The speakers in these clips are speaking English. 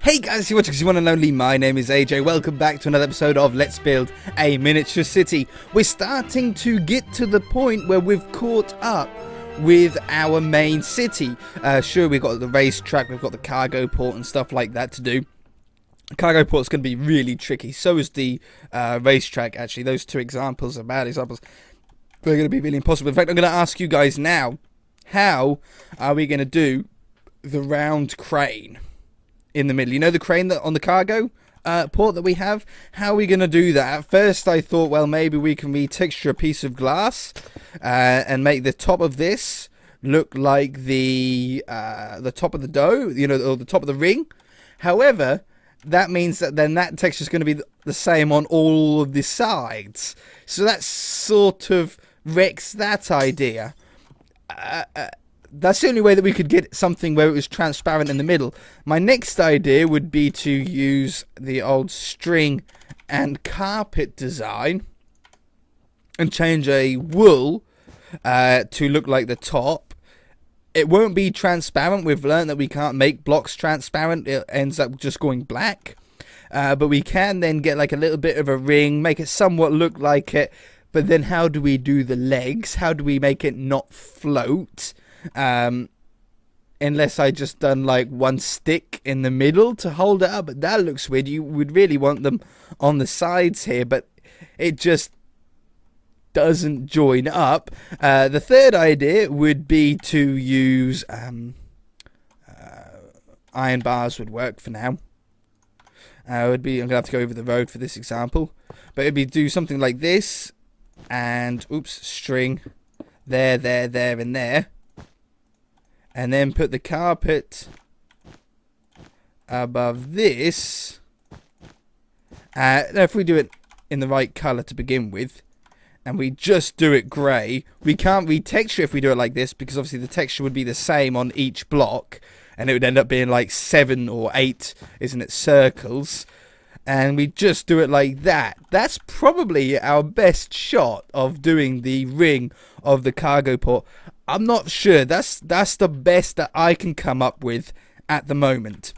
Hey guys, you're watching One and Only. My name is AJ. Welcome back to another episode of Let's Build a Miniature City. We're starting to get to the point where we've caught up with our main city. Sure, we've got the racetrack, we've got the cargo port and stuff like that to do. The cargo port's going to be really tricky. So is the racetrack, actually. Those two examples are bad examples. They're going to be really impossible. In fact, I'm going to ask you guys now, how are we going to do the round crane in the middle? You know the crane that on the cargo port that we have? How are we going to do that? At first I thought, well, maybe we can retexture a piece of glass and make the top of this look like the top of the dough, you know, or the top of the ring. However, that means that then that texture is going to be the same on all of the sides. So that sort of wrecks that idea. That's the only way that we could get something where it was transparent in the middle. My next idea would be to use the old string and carpet design and change a wool to look like the top. It won't be transparent. We've learned that we can't make blocks transparent. It ends up just going black. But we can then get like a little bit of a ring, make it somewhat look like it. But then how do we do the legs? How do we make it not float? Unless I just done like one stick in the middle to hold it up. But that looks weird. You would really want them on the sides here, but it just doesn't join up. The third idea would be to use iron bars would work for now. I'm gonna have to go over the road for this example, but it'd be do something like this, and string there, and there, and then put the carpet above this. Now if we do it in the right color to begin with, and we just do it grey, we can't retexture if we do it like this, because obviously the texture would be the same on each block, and it would end up being like 7 or 8, isn't it, circles. And we just do it like that. That's probably our best shot of doing the ring of the cargo port. I'm not sure. That's the best that I can come up with at the moment.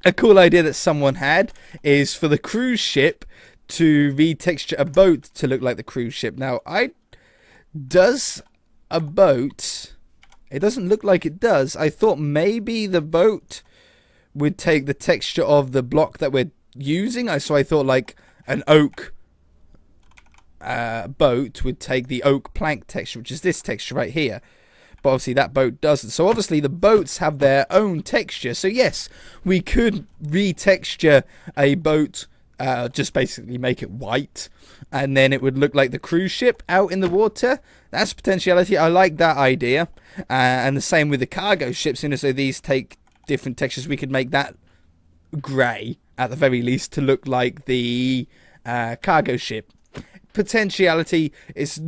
A cool idea that someone had is for the cruise ship to retexture a boat to look like the cruise ship. Now, does a boat... It doesn't look like it does. I thought maybe the boat would take the texture of the block that we're using. So I thought like an oak boat would take the oak plank texture, which is this texture right here. But obviously that boat doesn't. So obviously the boats have their own texture. So yes, we could retexture a boat, just basically make it white, and then it would look like the cruise ship out in the water. That's potentiality. I like that idea. And the same with the cargo ships. You know, so these take different textures. We could make that grey at the very least to look like the cargo ship. Potentiality is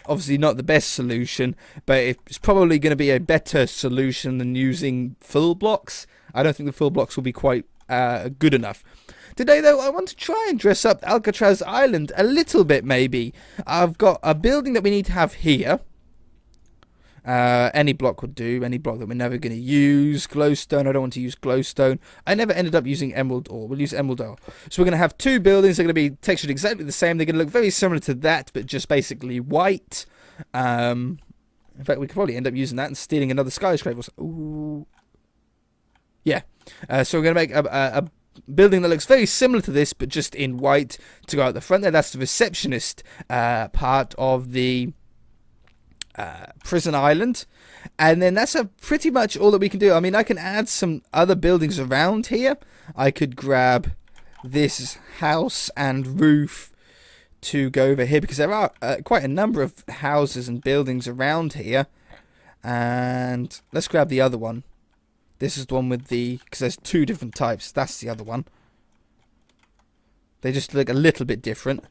obviously not the best solution, but it's probably going to be a better solution than using full blocks. I don't think the full blocks will be quite good enough. Today, though, I want to try and dress up Alcatraz Island a little bit, maybe. I've got a building that we need to have here. Any block would do. Any block that we're never going to use. Glowstone. I don't want to use glowstone. I never ended up using emerald ore. We'll use emerald ore. So we're going to have two buildings. They're going to be textured exactly the same. They're going to look very similar to that, but just basically white. In fact, we could probably end up using that and stealing another skyscraper. Ooh. Yeah. So we're going to make a building that looks very similar to this, but just in white to go out the front there. That's the receptionist part of the prison island, and then that's pretty much all that we can do. I mean, I can add some other buildings around here. I could grab this house and roof to go over here, because there are quite a number of houses and buildings around here. And let's grab the other one. This is the one with because there's two different types. That's the other one. They just look a little bit different.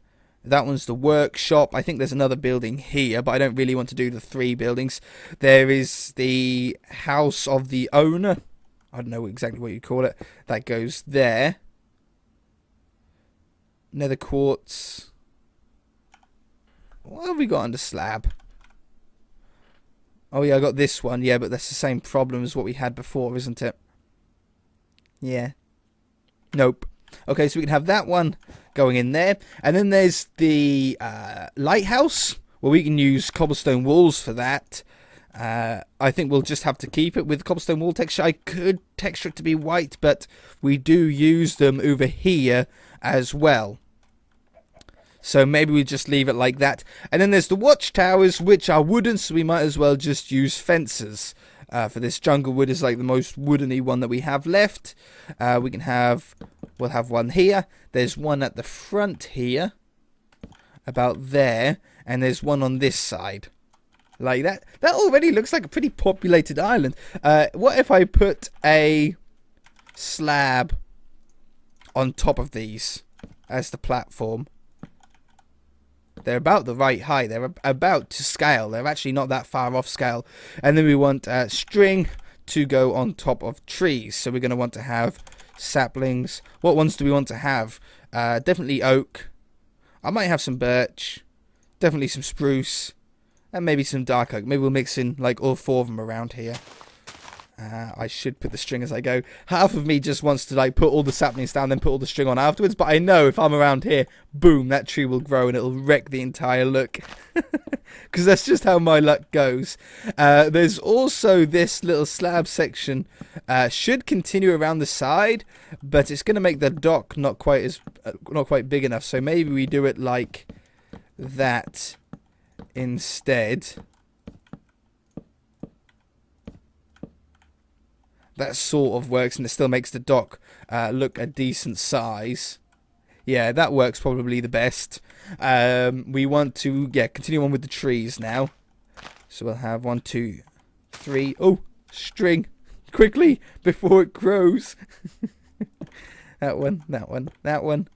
That one's the workshop. I think there's another building here, but I don't really want to do the 3 buildings. There is the house of the owner. I don't know exactly what you call it. That goes there. Nether quartz. What have we got under slab? Oh yeah, I got this one. Yeah, but that's the same problem as what we had before, isn't it? Yeah. Nope. Okay, so we can have that one going in there. And then there's the lighthouse, where we can use cobblestone walls for that. I think we'll just have to keep it with cobblestone wall texture. I could texture it to be white, but we do use them over here as well. So maybe we just leave it like that. And then there's the watchtowers, which are wooden, so we might as well just use fences. For this jungle wood is like the most woodeny one that we have left. We'll have one here. There's one at the front here, about there, and there's one on this side. Like that. That already looks like a pretty populated island. What if I put a slab on top of these as the platform? They're about the right height. They're about to scale. They're actually not that far off scale. And then we want string to go on top of trees. So we're going to want to have saplings. What ones do we want to have? Definitely oak. I might have some birch. Definitely some spruce. And maybe some dark oak. Maybe we'll mix in like all 4 of them around here. I should put the string as I go. Half of me just wants to like put all the saplings down, then put all the string on afterwards. But I know if I'm around here, boom, that tree will grow and it'll wreck the entire look. Because that's just how my luck goes. There's also this little slab section. Should continue around the side, but it's going to make the dock not quite big enough. So maybe we do it like that instead. That sort of works, and it still makes the dock look a decent size. Yeah, that works probably the best. We want to, continue on with the trees now. So we'll have 1, 2, 3. Oh, string. Quickly, before it grows. That one, that one, that one.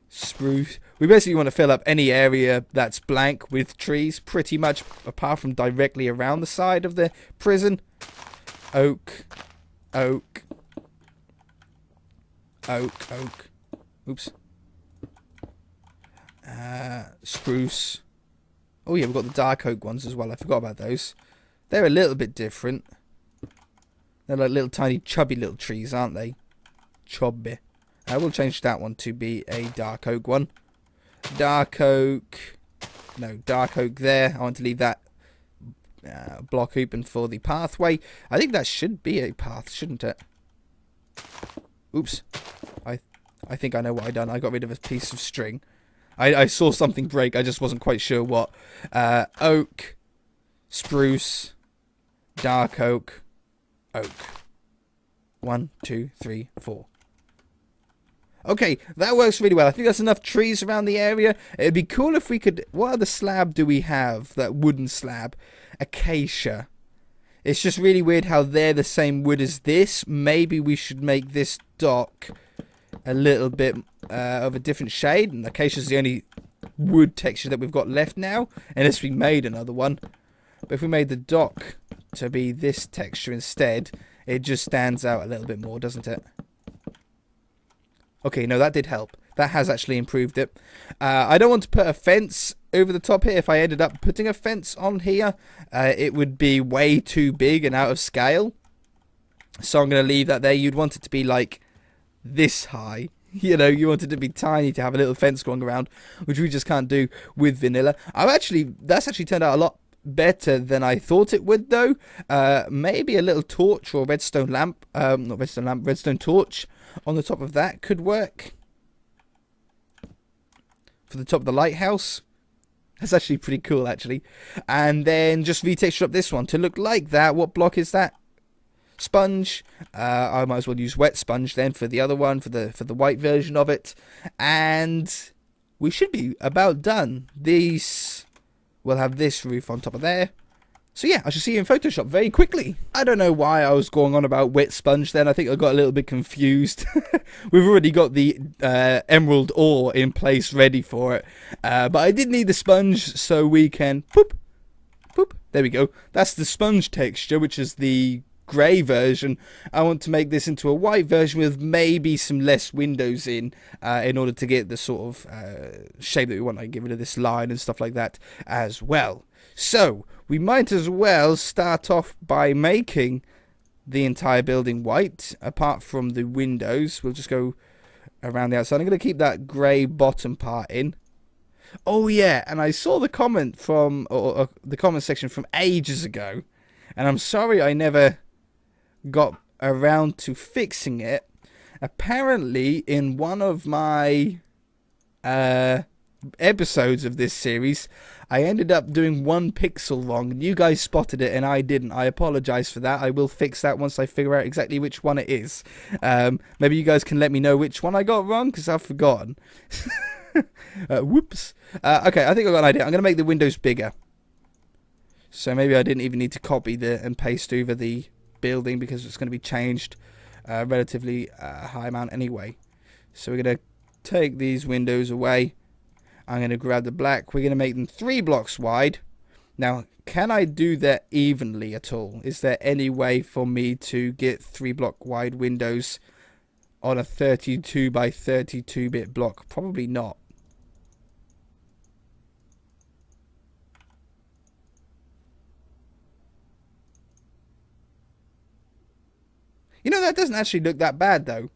Spruce. We basically want to fill up any area that's blank with trees, pretty much, apart from directly around the side of the prison. Oak. Oak. Oak. Oak. Oops. Spruce. Oh yeah, we've got the dark oak ones as well. I forgot about those. They're a little bit different. They're like little tiny chubby little trees, aren't they? Chubby. I will change that one to be a dark oak one. Dark oak. No, dark oak there. I want to leave that block open for the pathway. I think that should be a path, shouldn't it? Oops. I think I know what I done. I got rid of a piece of string. I saw something break. I just wasn't quite sure what. Oak. Spruce. Dark oak. Oak. 1, 2, 3, 4. Okay, that works really well. I think that's enough trees around the area. It'd be cool if we could... What other slab do we have? That wooden slab. Acacia. It's just really weird how they're the same wood as this. Maybe we should make this dock a little bit of a different shade. And acacia is the only wood texture that we've got left now. Unless we made another one. But if we made the dock to be this texture instead, it just stands out a little bit more, doesn't it? Okay, no, that did help. That has actually improved it. I don't want to put a fence over the top here. If I ended up putting a fence on here, it would be way too big and out of scale. So I'm going to leave that there. You'd want it to be like this high. You know, you want it to be tiny to have a little fence going around, which we just can't do with vanilla. That's actually turned out a lot better than I thought it would, though. Maybe a little torch or redstone lamp. Not redstone lamp, redstone torch on the top of that could work. For the top of the lighthouse. That's actually pretty cool, actually. And then just retexture up this one to look like that. What block is that? Sponge. I might as well use wet sponge then for the other one, for the white version of it. And we should be about done. We'll have this roof on top of there. So yeah, I shall see you in Photoshop very quickly. I don't know why I was going on about wet sponge then. I think I got a little bit confused. We've already got the emerald ore in place ready for it. But I did need the sponge so we can... Poop. Poop. There we go. That's the sponge texture, which is the grey version. I want to make this into a white version with maybe some less windows in order to get the sort of shape that we want. I get rid of this line and stuff like that as well. So we might as well start off by making the entire building white, apart from the windows. We'll just go around the outside. I'm going to keep that grey bottom part in. Oh yeah, and I saw the comment from or the comment section from ages ago, and I'm sorry I never got around to fixing it. Apparently, in one of my episodes of this series, I ended up doing 1 pixel wrong. You guys spotted it and I didn't. I apologize for that. I will fix that once I figure out exactly which one it is. Maybe you guys can let me know which one I got wrong, because I've forgotten. Whoops. Okay, I think I've got an idea. I'm going to make the windows bigger. So maybe I didn't even need to copy and paste over the building, because it's going to be changed relatively high amount anyway. So we're going to take these windows away. I'm going to grab the black. We're going to make them 3 blocks wide. Now, can I do that evenly at all? Is there any way for me to get 3 block wide windows on a 32 by 32-bit block? Probably not. You know, that doesn't actually look that bad, though.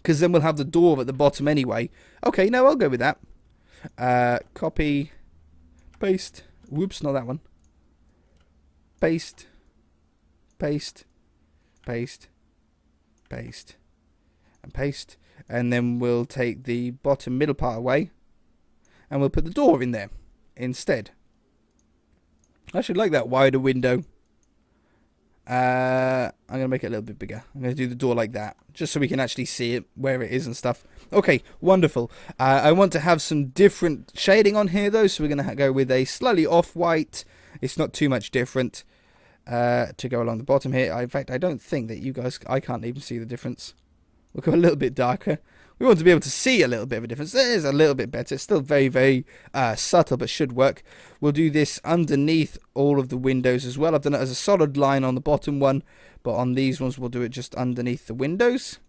Because then we'll have the door at the bottom anyway. Okay, no, I'll go with that. Copy, paste. Whoops, not that one. Paste, paste, paste, paste, and paste. And then we'll take the bottom middle part away, and we'll put the door in there instead. I should like that wider window. I'm going to make it a little bit bigger. I'm going to do the door like that, just so we can actually see it, where it is and stuff. Okay, wonderful. I want to have some different shading on here, though, so we're going to go with a slightly off-white. It's not too much different to go along the bottom here. In fact, I don't think that you guys... I can't even see the difference. We'll go a little bit darker. We want to be able to see a little bit of a difference. There's a little bit better. It's still very, very subtle, but should work. We'll do this underneath all of the windows as well. I've done it as a solid line on the bottom one, but on these ones, we'll do it just underneath the windows.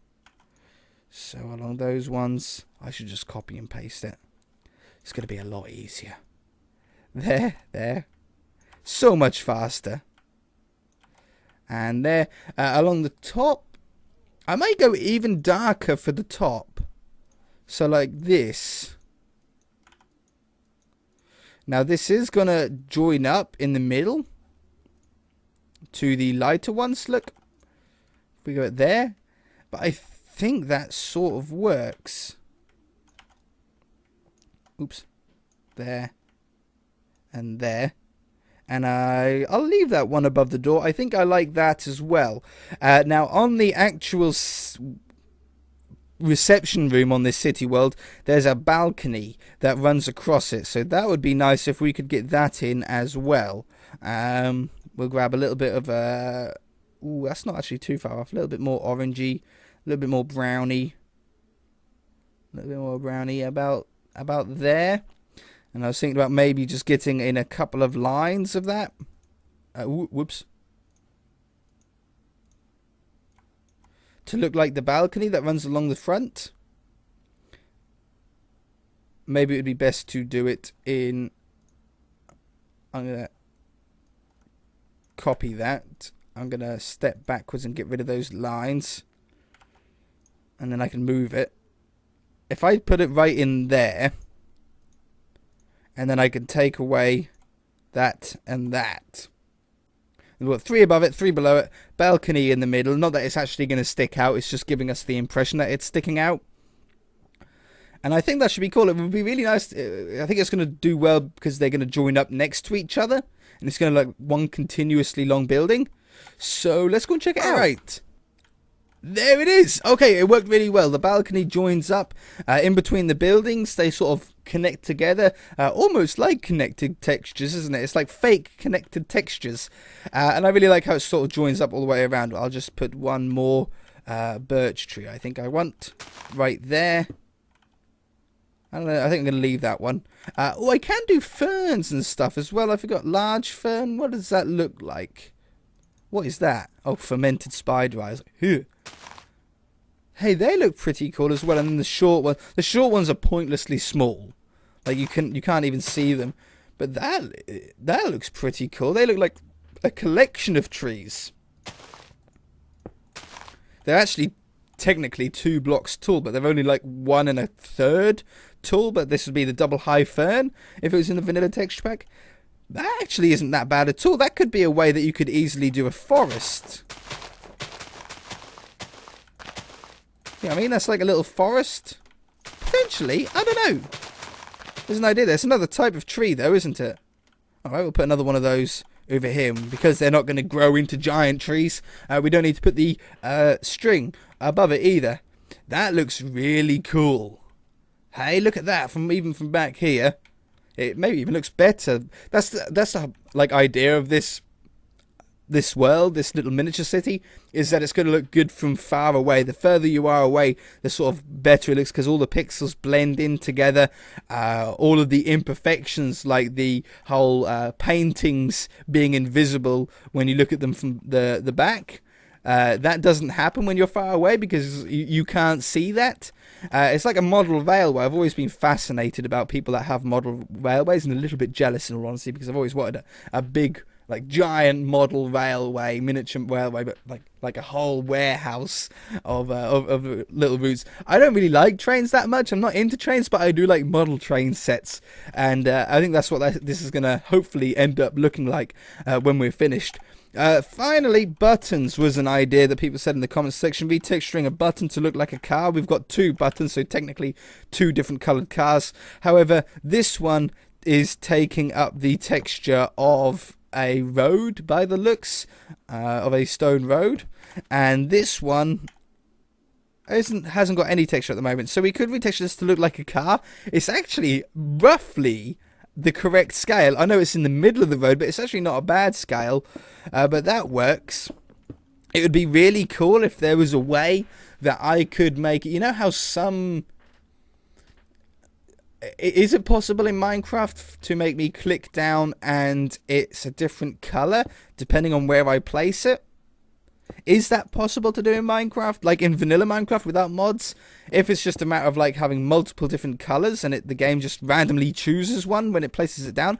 So along those ones, I should just copy and paste it. It's going to be a lot easier. There. So much faster. And there. Along the top, I might go even darker for the top. So like this. Now this is going to join up in the middle to the lighter ones. Look. If we go there. But I think that sort of works. Oops. There. And there. And I'll leave that one above the door. I think I like that as well. Now, on the actual reception room on this city world, there's a balcony that runs across it. So that would be nice if we could get that in as well. We'll grab a little bit of... ooh, that's not actually too far off. A little bit more orangey. A little bit more browny. A little bit more browny about there. And I was thinking about maybe just getting in a couple of lines of that. Whoops. To look like the balcony that runs along the front. Maybe it would be best to do it in... I'm going to copy that. I'm going to step backwards and get rid of those lines. And then I can move it. If I put it right in there... And then I can take away that and that. And we've got 3 above it, 3 below it. Balcony in the middle. Not that it's actually going to stick out. It's just giving us the impression that it's sticking out. And I think that should be cool. It would be really nice. I think it's going to do well because they're going to join up next to each other. And it's going to look like one continuously long building. So let's go and check it out. Right. There it is. Okay, it worked really well. The balcony joins up in between the buildings. They sort of connect together, almost like connected textures, isn't it? It's like fake connected textures. And I really like how it sort of joins up all the way around. I'll just put one more birch tree I think I want right there. I don't know. I think I'm going to leave that one. Oh, I can do ferns and stuff as well. I forgot. Large fern. What does that look like? What is that? Oh, fermented spider eyes. Hey, they look pretty cool as well. And then the short one. The short ones are pointlessly small. Like you can't even see them. But that looks pretty cool. They look like a collection of trees. They're actually technically 2 blocks tall, but they're only like 1 1/3 tall. But this would be the double high fern if it was in the vanilla texture pack. That actually isn't that bad at all. That could be a way that you could easily do a forest. Yeah, I mean, that's like a little forest. Potentially. I don't know. There's an idea. There's another type of tree, though, isn't it? Alright, we'll put another one of those over here. Because they're not going to grow into giant trees, we don't need to put the string above it either. That looks really cool. Hey, look at that. Even from back here. It maybe even looks better. That's the like idea of this world, this little miniature city, is that it's going to look good from far away. The further you are away, the sort of better it looks, because all the pixels blend in together. All of the imperfections, like the whole paintings being invisible when you look at them from the back, that doesn't happen when you're far away, because you can't see that. It's like a model railway. I've always been fascinated about people that have model railways, and a little bit jealous in all honesty, because I've always wanted a big, like, giant model railway, miniature railway, but like a whole warehouse of little routes. I don't really like trains that much. I'm not into trains, but I do like model train sets, and I think that's what this is going to hopefully end up looking like when we're finished. Finally, buttons was an idea that people said in the comments section. Retexturing a button to look like a car. We've got 2 buttons, so technically 2 different coloured cars. However, this one is taking up the texture of a road by the looks, of a stone road, and this one hasn't got any texture at the moment. So we could retexture this to look like a car. It's actually roughly the correct scale. I know it's in the middle of the road, but it's actually not a bad scale, but that works. It would be really cool if there was a way that I could make it. You know how is it possible in Minecraft to make me click down and it's a different color depending on where I place it? Is that possible to do in Minecraft, like in vanilla Minecraft without mods? If it's just a matter of like having multiple different colors and the game just randomly chooses one when it places it down.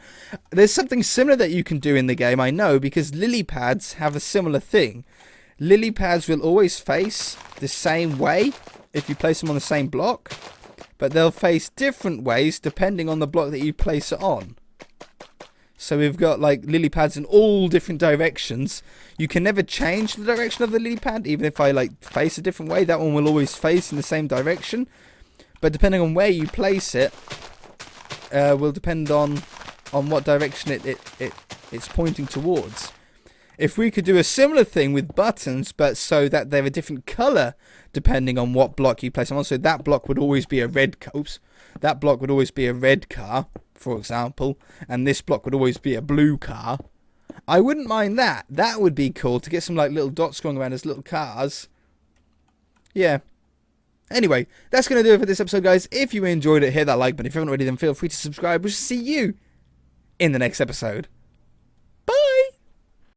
There's something similar that you can do in the game, I know, because lily pads have a similar thing. Lily pads will always face the same way if you place them on the same block, but they'll face different ways depending on the block that you place it on. So we've got like lily pads in all different directions. You can never change the direction of the lily pad, even if I like face a different way. That one will always face in the same direction. But depending on where you place it, will depend on what direction it's pointing towards. If we could do a similar thing with buttons, but so that they're a different color depending on what block you place them on. So that block would always be a red. That block would always be a red car, for example, and this block would always be a blue car. I wouldn't mind that. That would be cool to get some like little dots going around as little cars. Yeah. Anyway, that's going to do it for this episode, guys. If you enjoyed it, hit that like button. If you haven't already, then feel free to subscribe. We'll see you in the next episode.